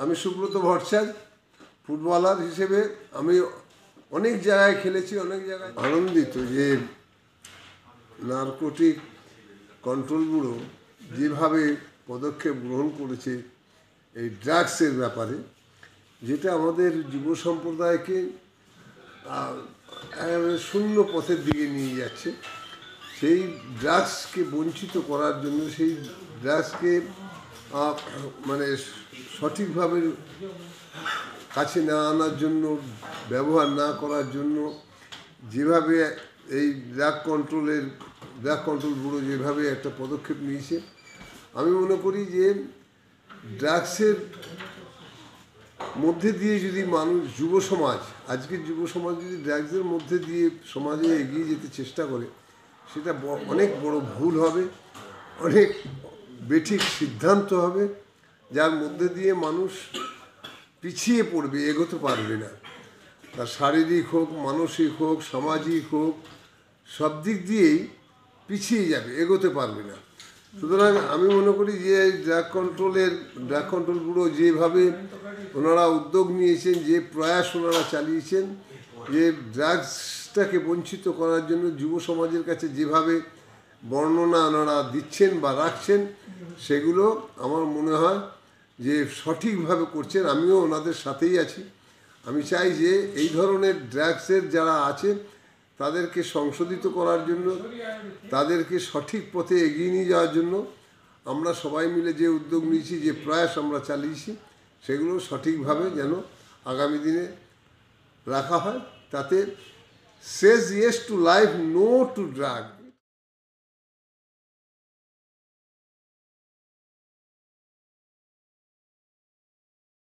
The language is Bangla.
আমি সুব্রত ভট্টাচার্য, ফুটবলার হিসেবে আমি অনেক জায়গায় খেলেছি, অনেক জায়গায় আনন্দিত যে নারকোটিক কন্ট্রোল ব্যুরো যেভাবে পদক্ষেপ গ্রহণ করেছে এই ড্রাগসের ব্যাপারে, যেটা আমাদের যুব সম্প্রদায়কে শূন্য পথের দিকে নিয়ে যাচ্ছে। সেই ড্রাগসকে বঞ্চিত করার জন্য, সেই ড্রাগসকে মানে সঠিকভাবে কাছে না আনার জন্য, ব্যবহার না করার জন্য যেভাবে এই ড্রাগ কন্ট্রোল ব্যুরো যেভাবে একটা পদক্ষেপ নিয়েছে, আমি মনে করি যে ড্রাগসের মধ্যে দিয়ে যদি মানুষ, যুব সমাজ, আজকের যুব সমাজ যদি ড্রাগসের মধ্যে দিয়ে সমাজে এগিয়ে যেতে চেষ্টা করে, সেটা অনেক বড় ভুল হবে, অনেক বেঠিক সিদ্ধান্ত হবে, যার মধ্যে দিয়ে মানুষ পিছিয়ে পড়বে, এগোতে পারবে না। তার শারীরিক হোক, মানসিক হোক, সামাজিক হোক, সব দিক দিয়েই পিছিয়ে যাবে, এগোতে পারবে না। সুতরাং আমি মনে করি যে ড্রাগ কন্ট্রোল ব্যুরো যেভাবে ওনারা উদ্যোগ নিয়েছেন, যে প্রয়াস ওনারা চালিয়েছেন, যে ড্রাগসটাকে বঞ্চিত করার জন্য যুব সমাজের কাছে যেভাবে বর্ণনা ওনারা দিচ্ছেন বা রাখছেন, সেগুলো আমার মনে হয় যে সঠিকভাবে করছেন। আমিও ওনাদের সাথেই আছি। আমি চাই যে এই ধরনের ড্রাগসের যারা আছে তাদেরকে সংশোধিত করার জন্য, তাদেরকে সঠিক পথে এগিয়ে নিয়ে যাওয়ার জন্য আমরা সবাই মিলে যে উদ্যোগ নিয়েছি, যে প্রয়াস আমরা চালিয়েছি, সেগুলো সঠিকভাবে যেন আগামী দিনে রাখা হয়। তাতে says yes to life, no to drug.